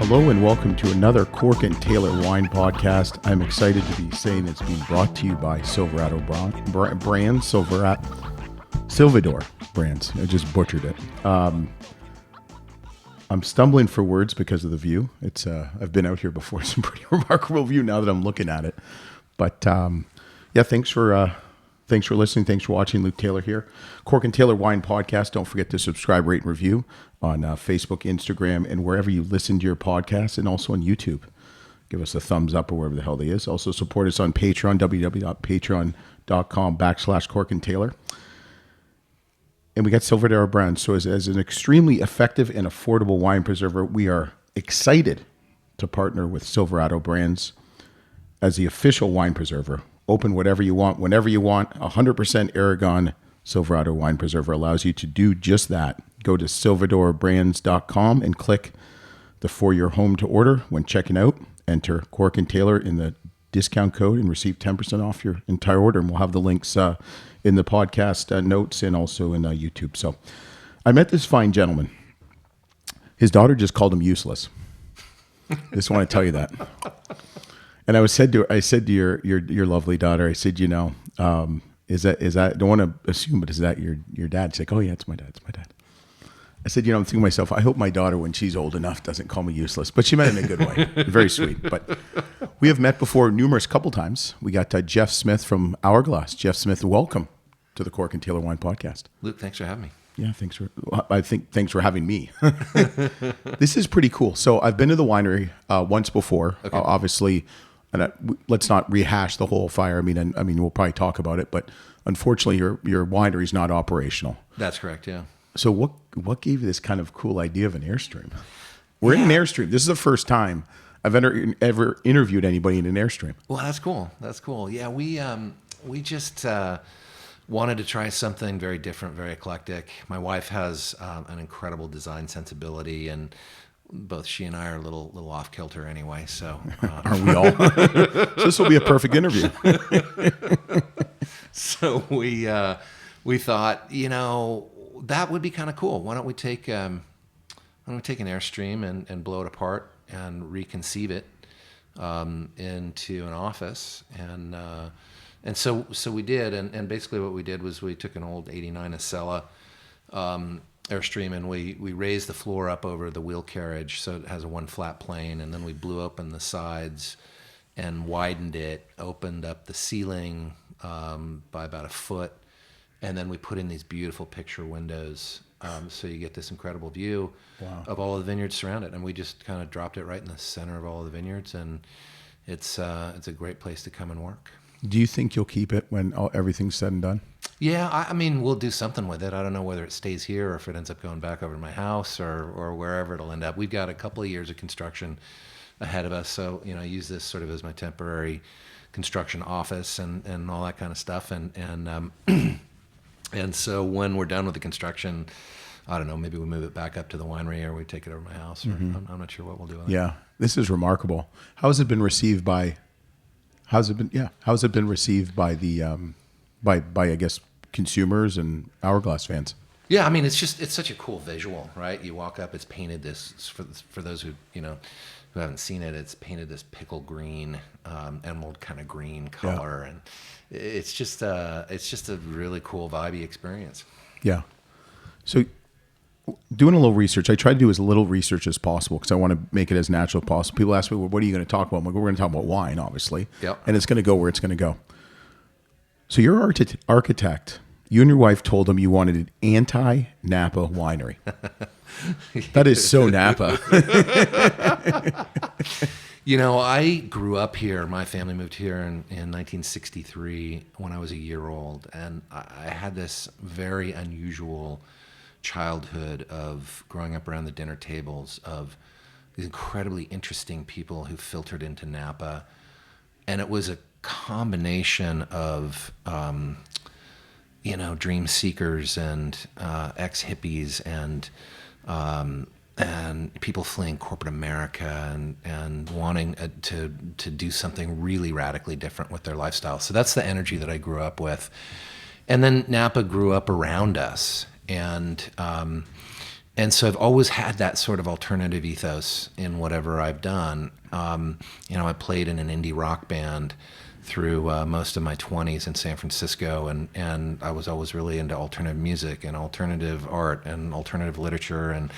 Hello and welcome to another Cork Taylor Wine Podcast. I'm excited to be saying it's being brought to you by Silvadore Brands, Silvadore Brands. I just butchered it. I'm stumbling for words because of the view. It's I've been out here before. It's a pretty remarkable view now that I'm looking at it. But yeah, thanks for listening. Thanks for watching. Luke Taylor here. Cork Taylor Wine Podcast. Don't forget to subscribe, rate, and review on Facebook, Instagram, and wherever you listen to your podcast, and also on YouTube. Give us a thumbs up or wherever the hell they is. Also support us on Patreon, www.patreon.com/Cork Taylor. And we got Silvadore Brands. So as an extremely effective and affordable wine preserver, we are excited to partner with Silvadore Brands as the official wine preserver. Open whatever you want, whenever you want. 100% Aragon Silvadore wine preserver allows you to do just that. Go to silvadorebrands.com and click the For Your Home to order. When checking out, enter Cork and Taylor in the discount code and receive 10% off your entire order. And we'll have the links in the podcast notes and also in YouTube. So I met this fine gentleman. His daughter just called him useless. Just want to tell you that. And I said to your lovely daughter, I said, is that I don't want to assume, but is that your dad? She's like, oh yeah, it's my dad. I said, I'm thinking to myself, I hope my daughter, when she's old enough, doesn't call me useless. But she meant it in a good way. Very sweet. But we have met before couple times. We got Jeff Smith from Hourglass. Jeff Smith, welcome to the Cork and Taylor Wine Podcast. Luke, thanks for having me. Yeah, thanks for having me. This is pretty cool. So I've been to the winery once before, okay. Obviously, and let's not rehash the whole fire. I mean, we'll probably talk about it, but unfortunately, your winery is not operational. That's correct. Yeah. So what gave you this kind of cool idea of an airstream? We're in an airstream. This is the first time I've ever interviewed anybody in an airstream. Well, that's cool. That's cool. Yeah, we just wanted to try something very different, very eclectic. My wife has an incredible design sensibility, and both she and I are a little off kilter anyway. So aren't we all? So this will be a perfect interview. So we thought, that would be kind of cool. Why don't we take an airstream and blow it apart and reconceive it into an office, and so we did, and basically what we did was we took an old '89 Acela airstream, and we raised the floor up over the wheel carriage so it has a one flat plane, and then we blew open the sides and widened it, opened up the ceiling by about a foot, and then we put in these beautiful picture windows, so you get this incredible view of all of the vineyards surrounded. And we just kind of dropped it right in the center of all of the vineyards, and it's a great place to come and work. Do you think you'll keep it when everything's said and done? Yeah, I mean, we'll do something with it. I don't know whether it stays here or if it ends up going back over to my house or wherever it'll end up. We've got a couple of years of construction ahead of us, so I use this sort of as my temporary construction office and all that kind of stuff. And so when we're done with the construction, I don't know, maybe we move it back up to the winery or we take it over to my house. Or I'm not sure what we'll do with it. Yeah, this is remarkable. How's it been received by the by I guess consumers and Hourglass fans? Yeah, I mean, it's such a cool visual, right? You walk up, it's painted this for those who who haven't seen it. It's painted this pickle green, emerald kind of green color, and it's just a really cool vibey experience. Yeah. So doing a little research, I try to do as little research as possible because I want to make it as natural as possible. People ask me, well, what are you going to talk about? I'm like, we're going to talk about wine, obviously. Yep. And it's going to go where it's going to go. So you're an architect. You and your wife told them you wanted an anti-Napa winery. That is so Napa. I grew up here. My family moved here in 1963 when I was a year old. And I had this very unusual childhood of growing up around the dinner tables of these incredibly interesting people who filtered into Napa. And it was a combination of, dream seekers and ex-hippies and people fleeing corporate America and wanting to do something really radically different with their lifestyle. So that's the energy that I grew up with. And then Napa grew up around us. And And so I've always had that sort of alternative ethos in whatever I've done. I played in an indie rock band through most of my 20s in San Francisco, and I was always really into alternative music and alternative art and alternative literature,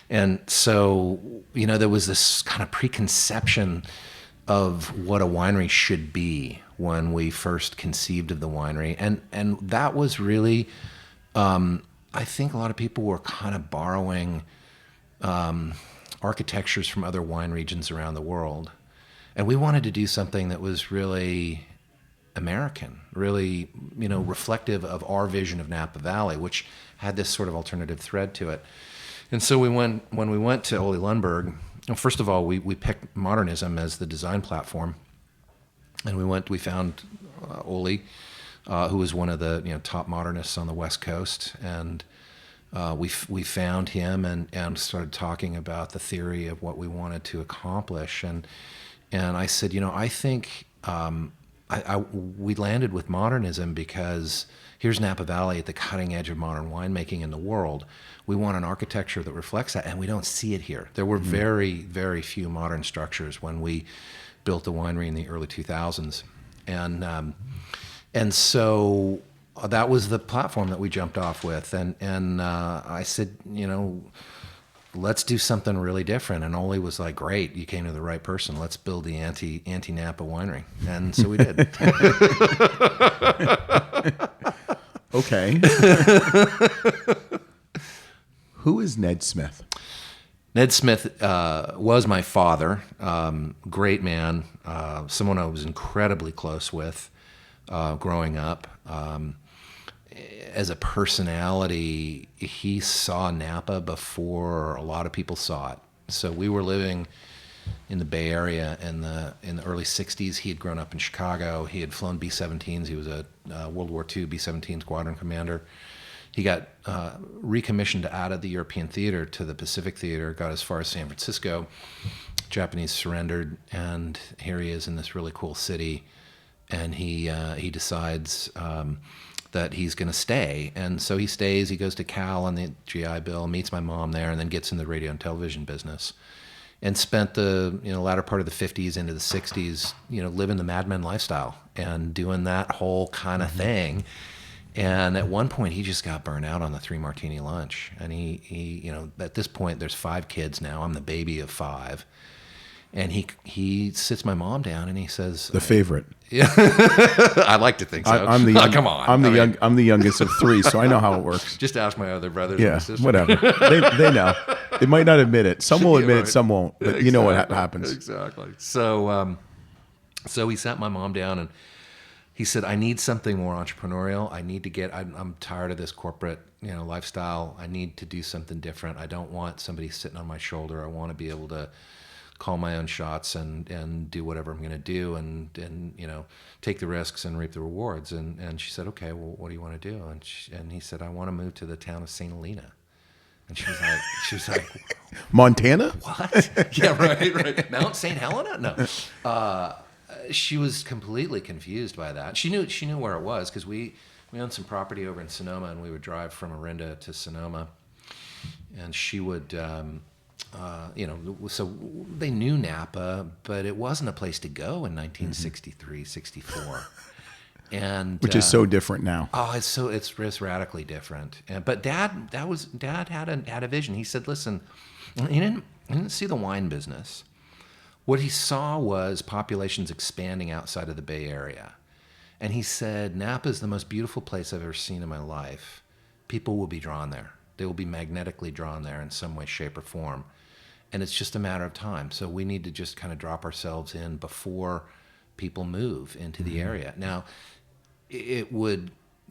and so there was this kind of preconception of what a winery should be when we first conceived of the winery, and that was really, I think a lot of people were kind of borrowing architectures from other wine regions around the world. And we wanted to do something that was really American, really, reflective of our vision of Napa Valley, which had this sort of alternative thread to it. And so when we went to Ole Lundberg, first of all, we picked modernism as the design platform. And we found Ole, who was one of the top modernists on the West Coast, and we found him and started talking about the theory of what we wanted to accomplish. And I said, I think we landed with modernism because here's Napa Valley at the cutting edge of modern winemaking in the world. We want an architecture that reflects that, and we don't see it here. There were very, very few modern structures when we built the winery in the early 2000s. And so that was the platform that we jumped off with. And I said, let's do something really different. And Ole was like, great, you came to the right person. Let's build the anti-Napa winery. And so we did. Okay. Who is Ned Smith? Ned Smith was my father. Great man. Someone I was incredibly close with growing up. As a personality, he saw Napa before a lot of people saw it. So we were living in the Bay Area in the early 60s. He had grown up in Chicago. He had flown B-17s. He was a World War II B-17 squadron commander. He got recommissioned out of the European theater to the Pacific theater, got as far as San Francisco. Japanese surrendered, and here he is in this really cool city. And he decides that he's going to stay. And so he stays. He goes to Cal on the GI Bill, meets my mom there, and then gets in the radio and television business. And spent the latter part of the 50s into the 60s, living the Mad Men lifestyle and doing that whole kind of thing. And at one point, he just got burned out on the 3 martini lunch. And he at this point, there's 5 kids now. I'm the baby of 5. And he sits my mom down and he says, the favorite. Yeah, I like to think so. Come on. I'm the youngest of 3, so I know how it works. Just ask my other brothers. Yeah, and sisters. whatever. They know. They might not admit it. Some will admit it, some won't. But you know what happens. Exactly. So he sat my mom down and he said, "I need something more entrepreneurial. I need to get. I'm tired of this corporate lifestyle. I need to do something different. I don't want somebody sitting on my shoulder. I want to be able to call my own shots and do whatever I'm going to do and take the risks and reap the rewards." And she said, "Okay, well, what do you want to do?" And he said, "I want to move to the town of St. Helena." And she was like, Montana? What? Yeah, right. Mount St. Helena? No. She was completely confused by that. She knew where it was because we owned some property over in Sonoma, and we would drive from Orinda to Sonoma, and she would. So they knew Napa, but it wasn't a place to go in 1963, 64. And which is so different now. Oh, it's radically different. But Dad had a vision. He said, "Listen, he didn't see the wine business. What he saw was populations expanding outside of the Bay Area. And he said, Napa is the most beautiful place I've ever seen in my life. People will be drawn there. They will be magnetically drawn there in some way, shape, or form. And it's just a matter of time. So we need to just kind of drop ourselves in before people move into the area." Now,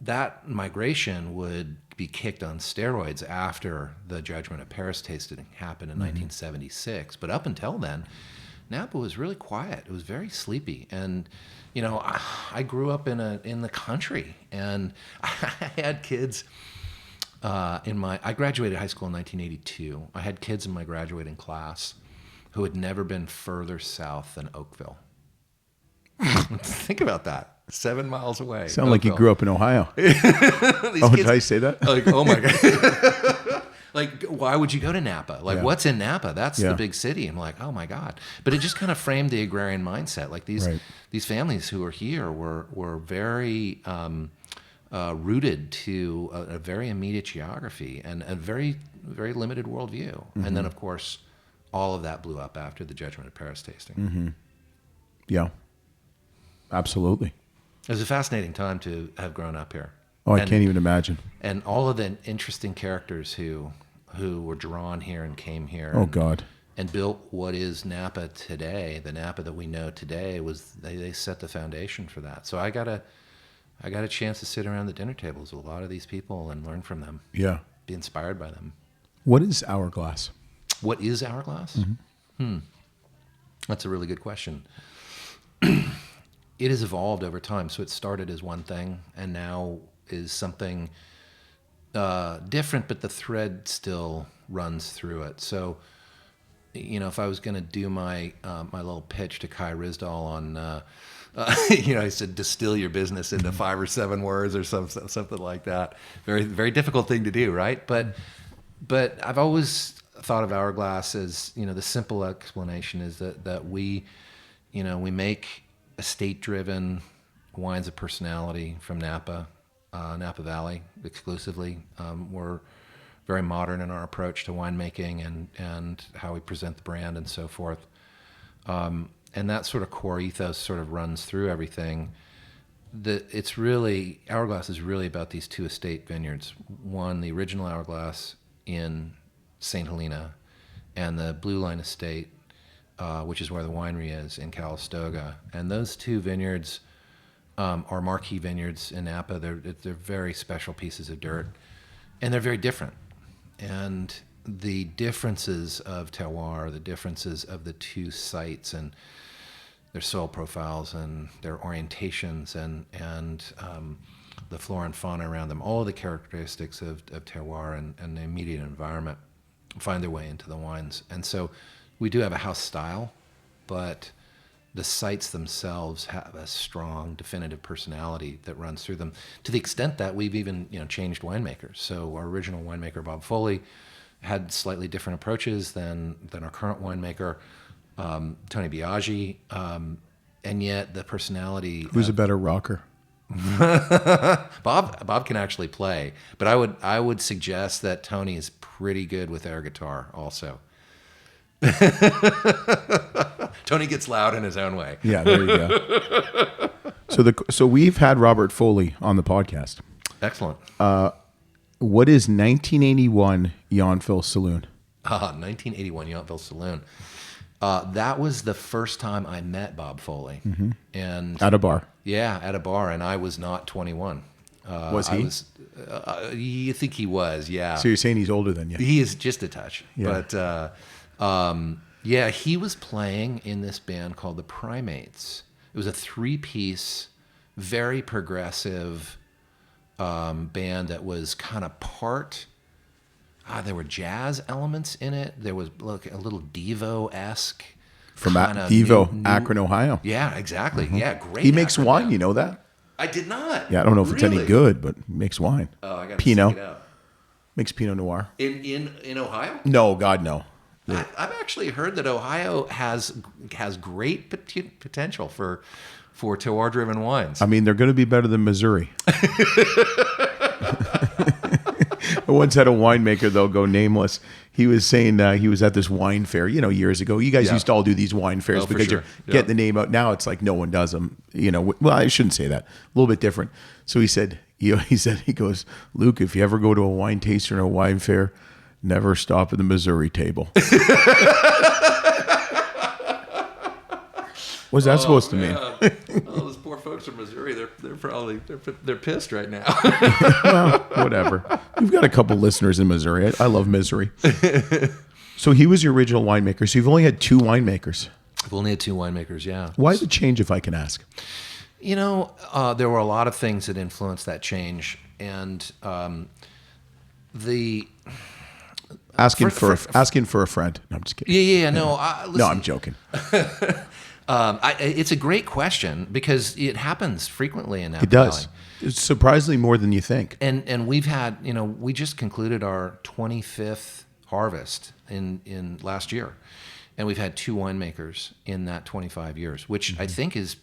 that migration would be kicked on steroids after the Judgment of Paris tasting happened in 1976. But up until then, Napa was really quiet. It was very sleepy. And, I grew up in the country, and I had kids I graduated high school in 1982. I had kids in my graduating class who had never been further south than Oakville. Think about that. 7 miles away. Sound like you grew up in Ohio. Did I say that? Like, oh my God. Like, why would you go to Napa? Like, what's in Napa? That's the big city. I'm like, oh my God. But it just kind of framed the agrarian mindset. Like these families who are here were very rooted to a very immediate geography and a very, very limited worldview. And then, of course, all of that blew up after the Judgment of Paris tasting. Yeah, absolutely. It was a fascinating time to have grown up here. Oh, I can't even imagine. And all of the interesting characters who were drawn here and came here. Oh, God. And built what is Napa today. The Napa that we know today they set the foundation for that. So I got a chance to sit around the dinner tables with a lot of these people and learn from them. Yeah. Be inspired by them. What is Hourglass? What is Hourglass? That's a really good question. It has evolved over time. So it started as one thing and now is something different, but the thread still runs through it. So, if I was going to do my little pitch to Kai Rizdal on, I said distill your business into 5 or 7 words or something like that. Very, very difficult thing to do, right? But I've always thought of Hourglass as, the simple explanation is that we make estate-driven wines of personality from Napa Valley exclusively. We're very modern in our approach to winemaking and how we present the brand and so forth. And that sort of core ethos sort of runs through everything. Hourglass is really about these 2 estate vineyards. One, the original Hourglass in St. Helena, and the Blue Line Estate, which is where the winery is in Calistoga. And those 2 vineyards are marquee vineyards in Napa. They're very special pieces of dirt, and they're very different. And the differences of terroir, the differences of the 2 sites and their soil profiles and their orientations and the flora and fauna around them, all the characteristics of terroir and the immediate environment find their way into the wines. And so we do have a house style, but the sites themselves have a strong, definitive personality that runs through them, to the extent that we've even changed winemakers. So our original winemaker, Bob Foley, had slightly different approaches than our current winemaker, Tony Biaggi, and yet the personality. Who's a better rocker? Bob can actually play, but I would suggest that Tony is pretty good with air guitar also. Tony gets loud in his own way. Yeah, there you go. So we've had Robert Foley on the podcast. Excellent. What is 1981 Yountville Saloon? 1981 Yountville Saloon. That was the first time I met Bob Foley. And at a bar. Yeah, at a bar, and I was not 21. Was he? You think he was, yeah. So you're saying he's older than you? He is just a touch. Yeah. But he was playing in this band called the Primates. It was a 3-piece, very progressive band that was kind of part. There were jazz elements in it. There was a little Devo-esque. From Devo, Akron, Ohio. Yeah, exactly. Yeah, great. He makes Akron wine, band. you know that? I did not. Yeah, I don't know if it's any good, but he makes wine. Oh, I got to Pinot. check it out. Makes Pinot Noir. In Ohio? No, God, no. I've actually heard that Ohio has great potential for terroir-driven wines. I mean, they're going to be better than Missouri. I once had a winemaker, they'll go nameless. He was saying he was at this wine fair, years ago. You guys used to all do these wine fairs because you're getting the name out. Now it's like no one does them. Well, I shouldn't say that. A little bit different. So he said, he goes, Luke, if you ever go to a wine tasting or a wine fair, never stop at the Missouri table. What's that supposed to mean? Those poor folks from Missouri, they're probably they're pissed right now. Well, whatever. We've got a couple listeners in Missouri. I love misery. So he was your original winemaker. So you've only had 2 winemakers. I've only had 2 winemakers, yeah. Why the change, if I can ask? There were a lot of things that influenced that change, and asking for a friend. No, I'm just kidding. Yeah. No, listen. No, I'm joking. It's a great question because it happens frequently in Napa It does. Valley. It's surprisingly more than you think. And we've had, we just concluded our 25th harvest in last year. And we've had 2 winemakers in that 25 years, which I think is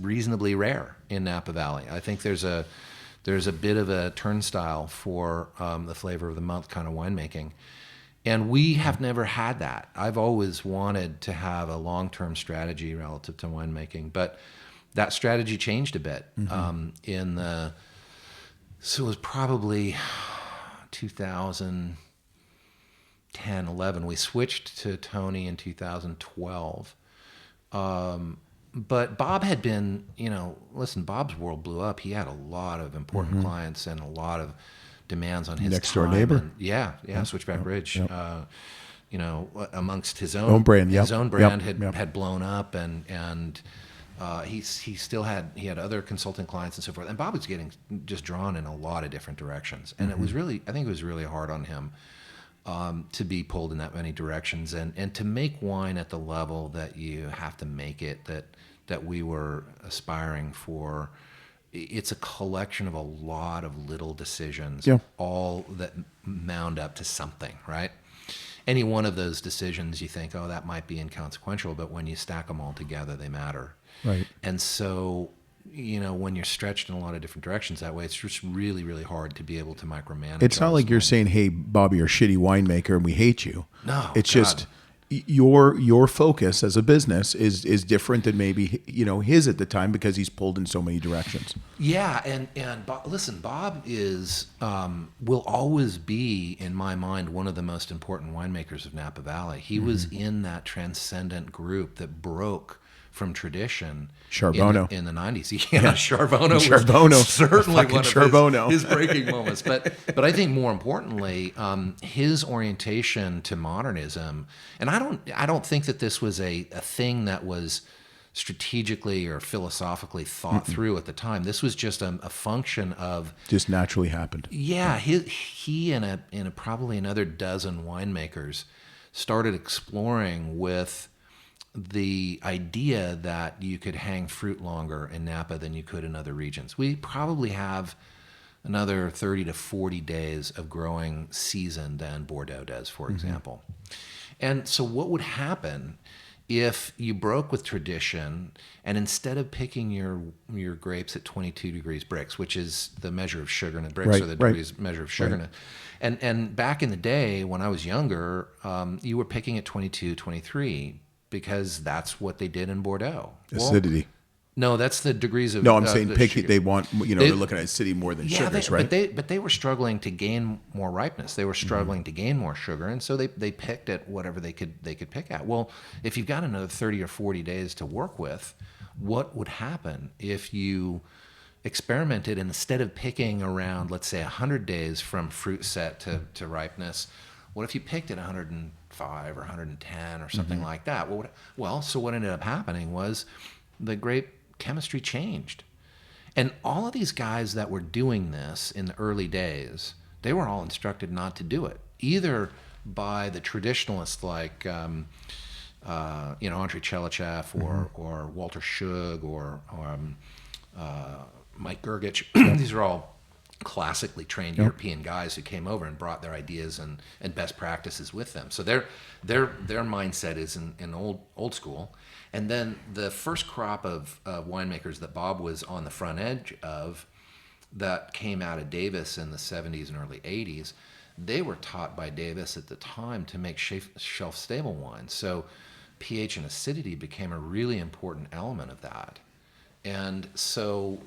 reasonably rare in Napa Valley. I think there's a bit of a turnstile for the flavor of the month kind of winemaking. And we have never had that. I've always wanted to have a long-term strategy relative to winemaking, but that strategy changed a bit so it was probably 2010, 11. We switched to Tony in 2012. But Bob had been, listen, Bob's world blew up. He had a lot of important clients and a lot of demands on his next door time. neighbor. And Switchback Ridge. Amongst his Own brand, his own brand Yep. had blown up, and he still had other consulting clients and so forth. And Bob was getting just drawn in a lot of different directions, and I think it was really hard on him to be pulled in that many directions, and to make wine at the level that you have to make it, that we were aspiring for. It's a collection of a lot of little decisions, all that mound up to something, right? Any one of those decisions, you think, oh, that might be inconsequential, but when you stack them all together, they matter. Right. And so, when you're stretched in a lot of different directions that way, it's just really, really hard to be able to micromanage. It's not like you're saying, hey, Bobby, you're a shitty winemaker and we hate you. No, it's God. just your focus as a business is different than maybe his at the time because he's pulled in so many directions. Yeah, and listen, Bob is will always be in my mind one of the most important winemakers of Napa Valley. He was in that transcendent group that broke from tradition Charbonneau in the 90s. Yeah, Charbonneau was certainly one of Charbonneau. his breaking moments. But I think more importantly, his orientation to modernism, and I don't think that this was a thing that was strategically or philosophically thought through at the time. This was just a function of just naturally happened. Yeah, he and probably another dozen winemakers started exploring with the idea that you could hang fruit longer in Napa than you could in other regions. We probably have another 30 to 40 days of growing season than Bordeaux does, for example. And so what would happen if you broke with tradition and instead of picking your grapes at 22 degrees Brix, which is the measure of sugarness, Brix are the degrees measure of sugarness. And back in the day when I was younger, you were picking at 22, 23 because that's what they did in Bordeaux. Acidity. No, that's the degrees of. No, I'm saying they want, they're looking at acidity more than sugars, right? But they were struggling to gain more ripeness. They were struggling to gain more sugar, and so they picked at whatever they could pick at. Well, if you've got another 30 or 40 days to work with, what would happen if you experimented and instead of picking around, let's say, 100 days from fruit set to ripeness, what if you picked at 105 or 110 or something like that? So what ended up happening was the grape chemistry changed. And all of these guys that were doing this in the early days, they were all instructed not to do it, either by the traditionalists like Andrei Chelichev or Walter Shug or Mike Gergich. These are all classically trained European guys who came over and brought their ideas and best practices with them. So their mindset is in old school. And then the first crop of winemakers that Bob was on the front edge of that came out of Davis in the 70s and early 80s, they were taught by Davis at the time to make shelf-stable wines. So pH and acidity became a really important element of that. And so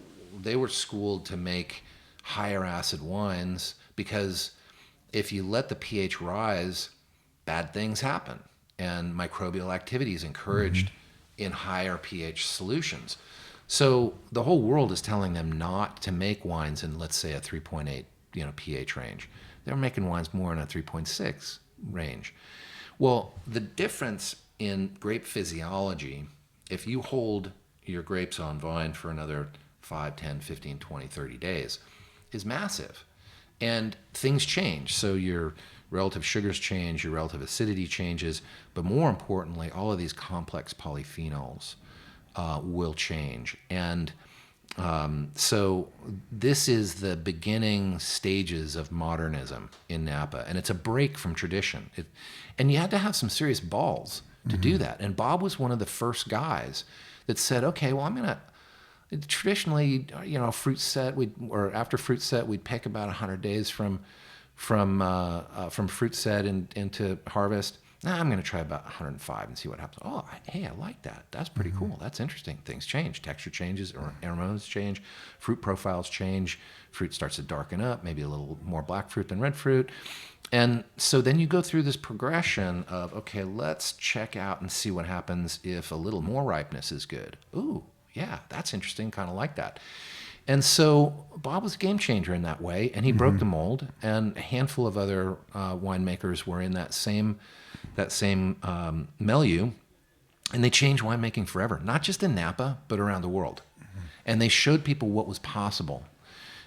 they were schooled to make higher acid wines because if you let the pH rise, bad things happen. And microbial activity is encouraged in higher pH solutions. So the whole world is telling them not to make wines in, let's say, a 3.8 pH range. They're making wines more in a 3.6 range. Well, the difference in grape physiology, if you hold your grapes on vine for another 5, 10, 15, 20, 30 days, is massive. And things change. So your relative sugars change, your relative acidity changes, but more importantly, all of these complex polyphenols will change. And so this is the beginning stages of modernism in Napa, and it's a break from tradition. And you had to have some serious balls to do that. And Bob was one of the first guys that said, okay, well, I'm going to, traditionally, fruit set, after fruit set, we'd pick about 100 days from fruit set into harvest. I'm going to try about 105 and see what happens. Oh, hey, I like that. That's pretty cool. That's interesting. Things change. Texture changes, aromas change, fruit profiles change. Fruit starts to darken up, maybe a little more black fruit than red fruit. And so then you go through this progression of, okay, let's check out and see what happens if a little more ripeness is good. Ooh, yeah, that's interesting. Kind of like that. And so Bob was a game changer in that way, and he broke the mold. And a handful of other winemakers were in that same milieu, and they changed winemaking forever, not just in Napa, but around the world. And they showed people what was possible.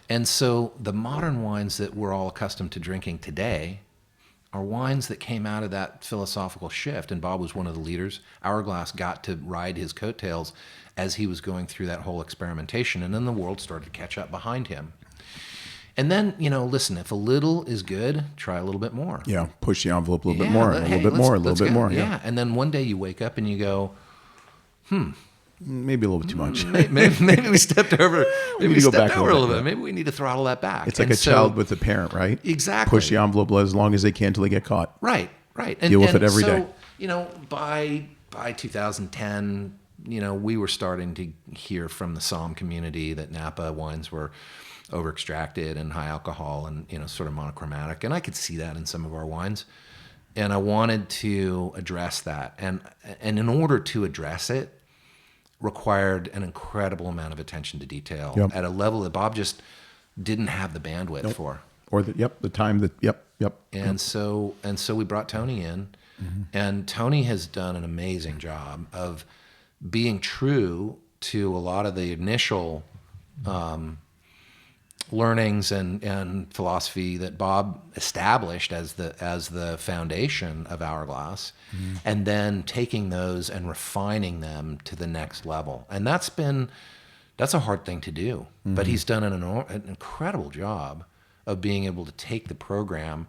And so the modern wines that we're all accustomed to drinking today are wines that came out of that philosophical shift. And Bob was one of the leaders. Hourglass got to ride his coattails as he was going through that whole experimentation. And then the world started to catch up behind him. And then, listen, if a little is good, try a little bit more. Yeah, push the envelope a little bit more, a little bit more, a little bit more. Yeah, and then one day you wake up and you go, maybe a little bit too much. maybe we stepped over. Maybe we go stepped back over a a little little bit. bit. Maybe we need to throttle that back. It's like a child with a parent, right? Exactly. Push the envelope as long as they can until they get caught. Right. And, Deal with it every day. By 2010, we were starting to hear from the Somm community that Napa wines were over-extracted and high alcohol and, sort of monochromatic. And I could see that in some of our wines. And I wanted to address that. And in order to address it, required an incredible amount of attention to detail at a level that Bob just didn't have the bandwidth for. Or the time. And so we brought Tony in, and Tony has done an amazing job of being true to a lot of the initial learnings and philosophy that Bob established as the foundation of Hourglass, and then taking those and refining them to the next level. And that's a hard thing to do, but he's done an incredible job of being able to take the program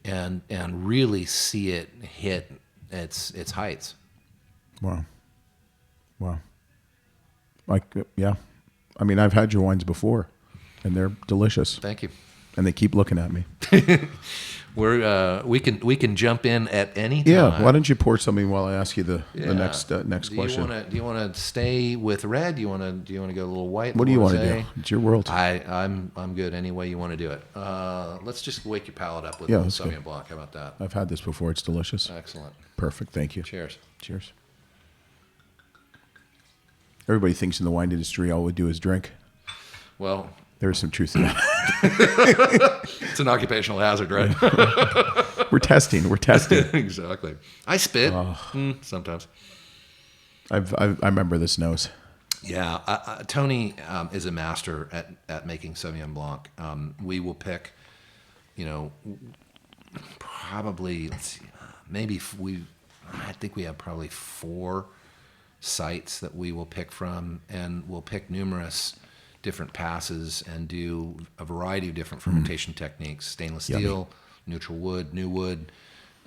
and really see it hit its heights. Wow. I mean, I've had your wines before, and they're delicious. Thank you. And they keep looking at me. We can jump in at any time. Yeah. Why don't you pour something while I ask you the next question? Do you want to stay with red? Do you want to go a little white? What do you want to do? It's your world. I'm good any way you want to do it. Let's just wake your palate up with a little Sauvignon Blanc. How about that? I've had this before. It's delicious. Excellent. Perfect. Thank you. Cheers. Cheers. Everybody thinks in the wine industry all we do is drink. Well, there's some truth in that. It's an occupational hazard, right? We're testing. Exactly. I spit sometimes. I remember this nose. Yeah, Tony is a master at making Sauvignon Blanc. We will pick, probably I think we have probably 4 sites that we will pick from, and we'll pick numerous different passes and do a variety of different fermentation techniques: stainless steel, neutral wood, new wood.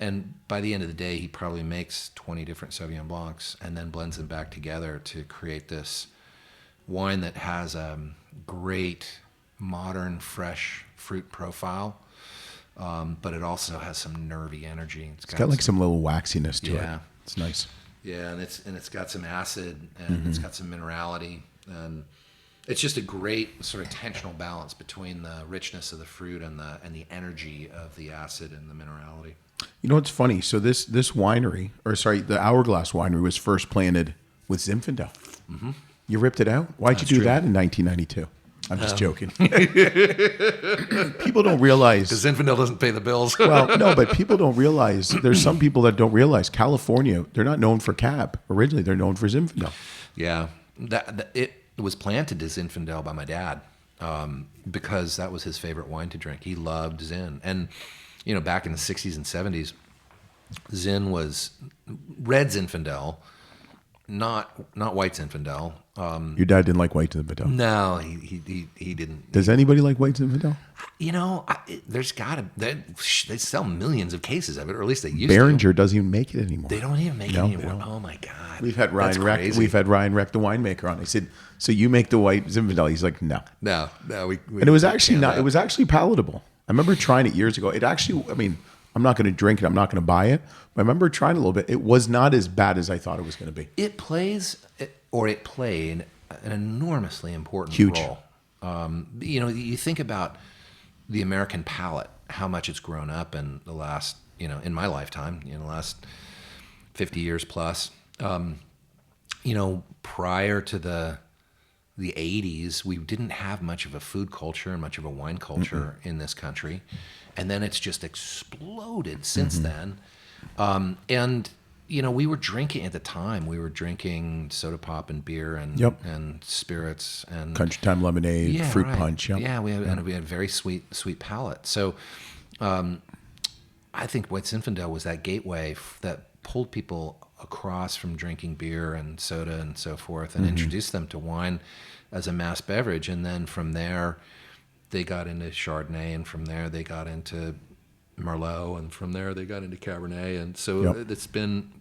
And by the end of the day, he probably makes 20 different Sauvignon Blancs and then blends them back together to create this wine that has a great, modern, fresh fruit profile, but it also has some nervy energy. It's got like some little waxiness to it. It's nice. Yeah, and it's got some acid, and it's got some minerality, and it's just a great sort of tensional balance between the richness of the fruit and the energy of the acid and the minerality. You know what's funny? So this winery, the Hourglass Winery, was first planted with Zinfandel. Mm-hmm. You ripped it out? Why'd you do that in 1992? I'm just joking. People don't realize... Because Zinfandel doesn't pay the bills. Well, no, but people don't realize... There's some people that don't realize California, they're not known for Cab. Originally, they're known for Zinfandel. Yeah. It was planted to Zinfandel by my dad because that was his favorite wine to drink. He loved Zin. And, back in the 60s and 70s, Zin was... Red Zinfandel not White Zinfandel. Your dad didn't like White Zinfandel. No, he didn't. Does anybody like White Zinfandel? You know, there's got to they sell millions of cases of it, or at least they used Behringer to. doesn't even make it anymore. They don't even make No, it they anymore. don't. Oh my god, We've had That's Ryan Reck. crazy. We've had Ryan Reck, the winemaker, on. I said, "So you make the White Zinfandel?" He's like, "No." No, And it was actually not. It was actually palatable. I remember trying it years ago. It actually, I mean, I'm not going to drink it. I'm not going to buy it. But I remember trying it a little bit. It was not as bad as I thought it was going to be. It played an enormously important Huge. role. You know, you think about the American palate, how much it's grown up in the last, you know, in my lifetime, in the last 50 years plus. You know, prior to the 80s, we didn't have much of a food culture and much of a wine culture in this country. And then it's just exploded since then. And, you know, we were drinking at the time, we were drinking soda pop and beer and spirits and Country Time lemonade, fruit punch. Yep. Yeah, we had a very sweet palate. So I think White Zinfandel was that gateway that pulled people across from drinking beer and soda and so forth and introduced them to wine as a mass beverage. And then from there, they got into Chardonnay, and from there they got into Merlot, and from there they got into Cabernet. And so it's been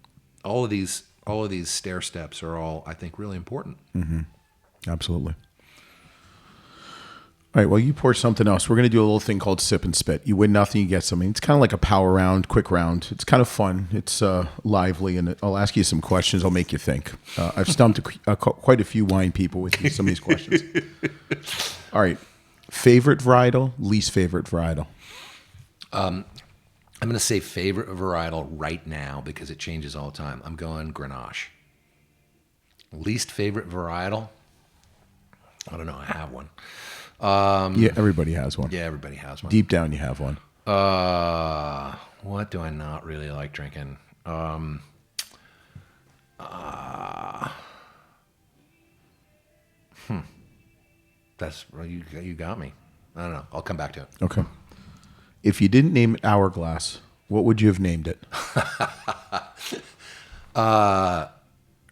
all of these stair steps are all, I think, really important. Absolutely. All right, well, you pour something else. We're going to do a little thing called sip and spit. You win nothing, you get something. It's kind of like a power round, quick round. It's kind of fun. It's lively, and I'll ask you some questions. I'll make you think. I've stumped quite a few wine people with some of these questions. All right, favorite varietal, least favorite varietal? I'm going to say favorite varietal right now because it changes all the time. I'm going Grenache. Least favorite varietal? I don't know. I have one. Yeah, everybody has one. Yeah, everybody has one. Deep down, you have one. What do I not really like drinking? That's you got me. I don't know. I'll come back to it. Okay. If you didn't name it Hourglass, what would you have named it?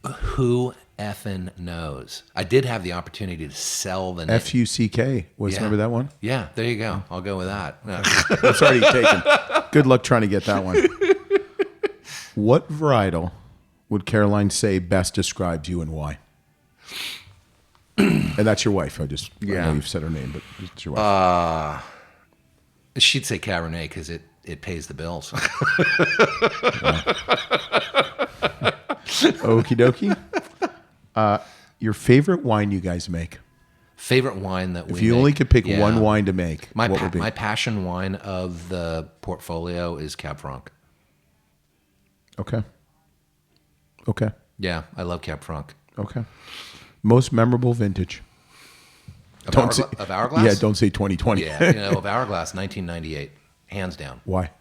Who effing knows? I did have the opportunity to sell the name. Fuck. Remember that one? Yeah, there you go. I'll go with that. That's already taken. Good luck trying to get that one. What varietal would Caroline say best describes you and why? And that's your wife. I know you've said her name, but it's your wife. She'd say Cabernet because it pays the bills. Okie dokie. Your favorite wine you guys make? Favorite wine that we If you only could pick one wine to make, what would be? My passion wine of the portfolio is Cab Franc. Okay. Okay. Yeah, I love Cab Franc. Okay. Most memorable vintage? Of Hourglass? Yeah, don't say 2020. Yeah, of Hourglass, 1998, hands down. Why?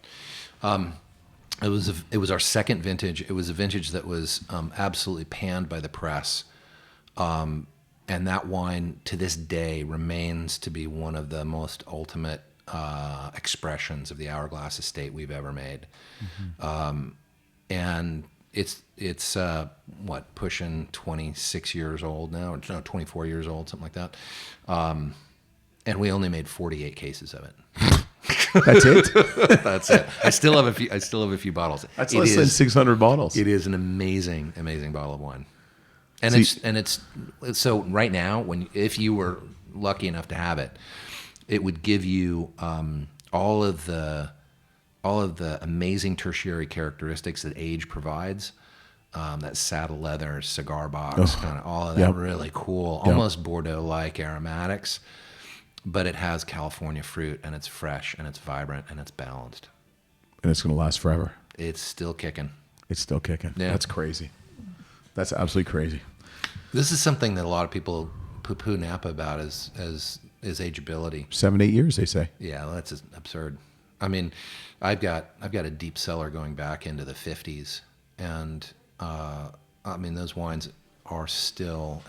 It was our second vintage. It was a vintage that was absolutely panned by the press, and that wine to this day remains to be one of the most ultimate expressions of the Hourglass estate we've ever made. And it's what, pushing 26 years old now, no, 24 years old, something like that. And we only made 48 cases of it. That's it? That's it. I still have a few bottles. That's less than 600 bottles. It is an amazing bottle of wine. And it's so right now, if you were lucky enough to have it, it would give you all of the amazing tertiary characteristics that age provides. That saddle leather, cigar box, kind of all of that really cool, almost Bordeaux-like aromatics. But it has California fruit, and it's fresh, and it's vibrant, and it's balanced. And it's going to last forever. It's still kicking. It's still kicking. Yeah. That's crazy. That's absolutely crazy. This is something that a lot of people poo-poo Napa about is ageability. 7-8 years, they say. Yeah, well, that's absurd. I mean, I've got a deep cellar going back into the 50s, and I mean those wines are still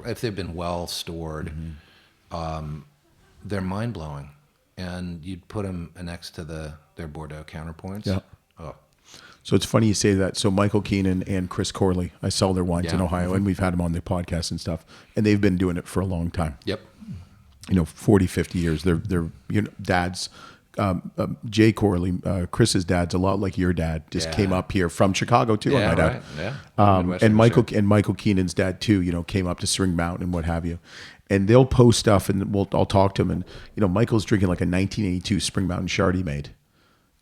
if they've been well stored. They're mind blowing, and you'd put them next to their Bordeaux counterpoints. Yeah. Oh, So it's funny you say that. So Michael Keenan and Chris Corley, I sell their wines in Ohio, and we've had them on the podcast and stuff, and they've been doing it for a long time. Yep. 40, 50 years. They're dads. Jay Corley, Chris's dad's a lot like your dad. Just came up here from Chicago too. Yeah, right. Yeah. And Michael Keenan's dad too. Came up to Spring Mountain and what have you. And they'll post stuff, and I'll talk to him. And Michael's drinking like a 1982 Spring Mountain Chardonnay made.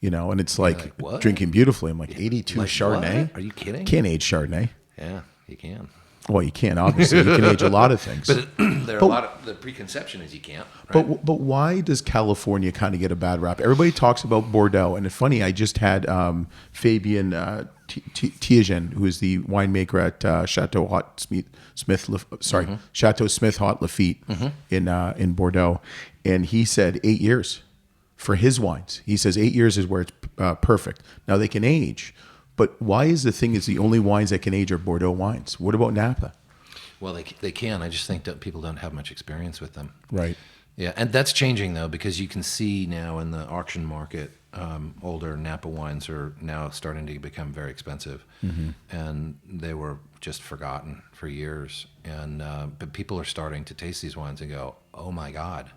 And it's like what? drinking beautifully. I'm like 82 Chardonnay. What? Are you kidding? Can't age Chardonnay. Yeah, you can. Well, you can't, obviously. You can age a lot of things. But there are a lot of the preconception is you can't. Right? But why does California kind of get a bad rap? Everybody talks about Bordeaux, and it's funny. I just had Fabian Tiagen, who is the winemaker at Chateau Smith Haut Lafitte in Bordeaux, and he said 8 years for his wines. He says 8 years is where it's perfect. Now they can age. But why is the only wines that can age are Bordeaux wines? What about Napa? Well, they can. I just think that people don't have much experience with them. Right. Yeah, and that's changing though, because you can see now in the auction market, older Napa wines are now starting to become very expensive, and they were just forgotten for years. And but people are starting to taste these wines and go, "Oh my God!"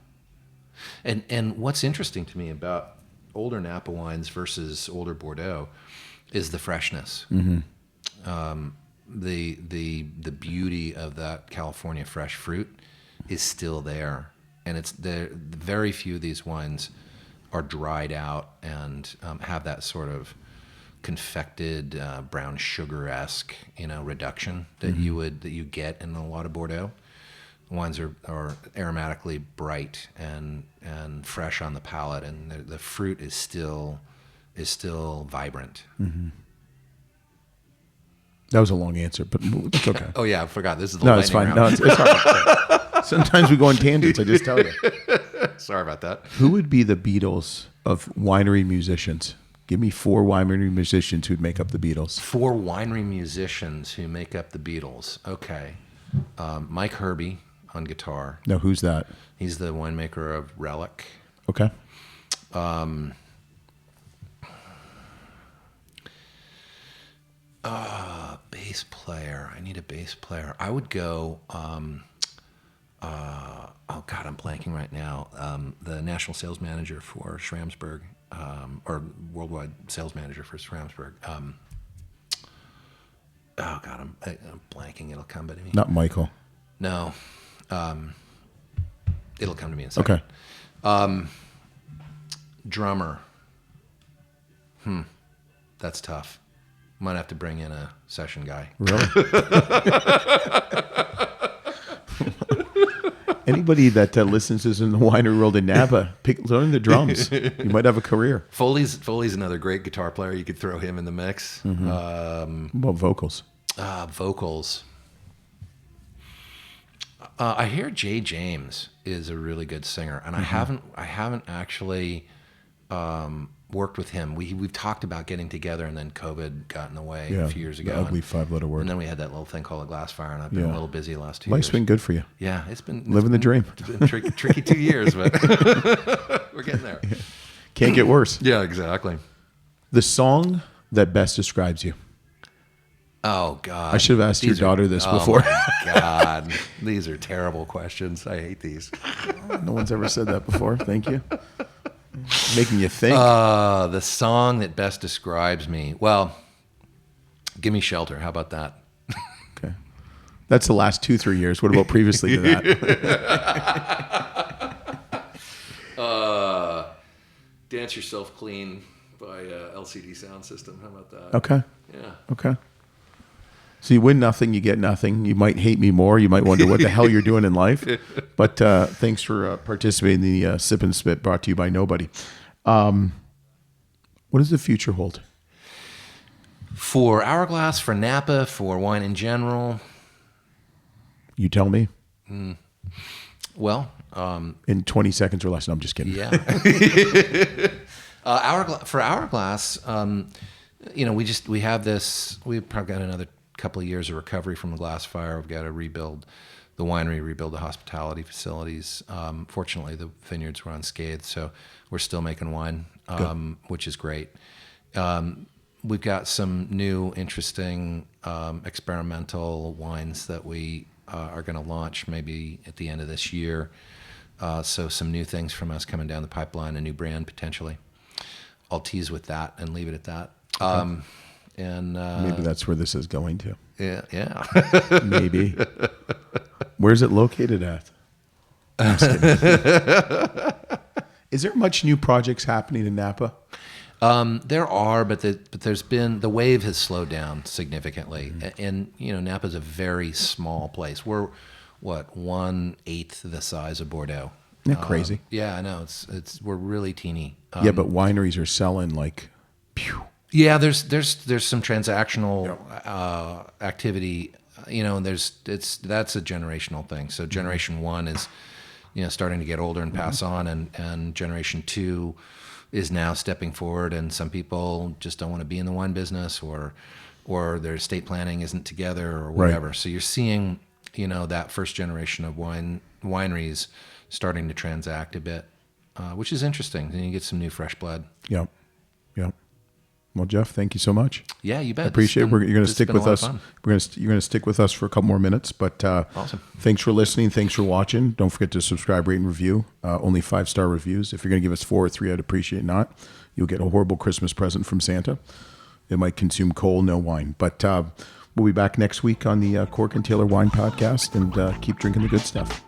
And what's interesting to me about older Napa wines versus older Bordeaux is the freshness. The beauty of that California fresh fruit is still there, and it's there. Very few of these wines are dried out and have that sort of confected brown sugar-esque reduction that you get in a lot of Bordeaux. Wines are aromatically bright and fresh on the palate, and the fruit is still vibrant. That was a long answer, but it's okay. Oh yeah, I forgot. This is the No, lightning it's fine. round. No, it's all right. Sometimes we go on tangents. I just tell you. Sorry about that. Who would be the Beatles of winery musicians? Give me 4 winery musicians who'd make up the Beatles. 4 winery musicians who make up the Beatles. Okay, Mike Herbie on guitar. No, who's that? He's the winemaker of Relic. Okay. Bass player. I need a bass player. I would go. Oh God, I'm blanking right now. The national sales manager for Schramsberg, or worldwide sales manager for Schramsberg. Oh God, I'm blanking. It'll come to me. Not Michael. No. It'll come to me in a second. Okay. Drummer. That's tough. Might have to bring in a session guy. Really? Anybody that listens is in the winery world in Napa, learn the drums. You might have a career. Foley's another great guitar player. You could throw him in the mix. What about vocals? Vocals. I hear Jay James is a really good singer, and I haven't actually worked with him. We've talked about getting together, and then COVID got in the way a few years ago. The ugly 5-letter word. And then we had that little thing called a glass fire, and I've been a little busy the last 2 years. Life's been good for you. Yeah, it's been living the dream. It's been tricky 2 years, but we're getting there. Can't get worse. Yeah, exactly. The song that best describes you. Oh God! I should have asked your daughter this before. Oh my God, these are terrible questions. I hate these. No one's ever said that before. Thank you. Making you think. The song that best describes me. Well, Give Me Shelter. How about that? Okay. That's the last 2-3 years. What about previously to that? Dance Yourself Clean by LCD Sound System. How about that? Okay. Yeah. Okay. So you win nothing, you get nothing. You might hate me more. You might wonder what the hell you're doing in life. But thanks for participating in the Sip and Spit, brought to you by nobody. What does the future hold? For Hourglass, for Napa, for wine in general. You tell me. Well, in 20 seconds or less. No, I'm just kidding. Yeah. Hourglass, we have this. We've probably got another couple of years of recovery from the glass fire. We've got to rebuild the winery, rebuild the hospitality facilities. Fortunately, the vineyards were unscathed, so we're still making wine, which is great. we've got some new, interesting, experimental wines that we are going to launch maybe at the end of this year. So some new things from us coming down the pipeline, a new brand potentially. I'll tease with that and leave it at that. Okay. And maybe that's where this is going to. Yeah. Maybe. Where's it located at? I'm just kidding. Is there much new projects happening in Napa? There are, but there's been, the wave has slowed down significantly. And, Napa's a very small place. We're, 1/8 the size of Bordeaux. Isn't that crazy? Yeah, I know. We're really teeny. Yeah, but wineries are selling like, pew. Yeah, there's some transactional activity, and that's a generational thing. So generation 1 is, starting to get older and pass on, and generation 2 is now stepping forward, and some people just don't want to be in the wine business, or their estate planning isn't together, or whatever. Right. So you're seeing, that first generation of wineries starting to transact a bit, which is interesting. Then you get some new fresh blood. Yeah. Well, Jeff, thank you so much. Yeah, you bet. I appreciate it. You're going to stick with us. You're going to stick with us for a couple more minutes. But awesome. Thanks for listening. Thanks for watching. Don't forget to subscribe, rate, and review. Only 5-star reviews. If you're going to give us 4 or 3, I'd appreciate it. Not, you'll get a horrible Christmas present from Santa. It might consume coal, no wine. But we'll be back next week on the Cork and Taylor Wine Podcast, and keep drinking the good stuff.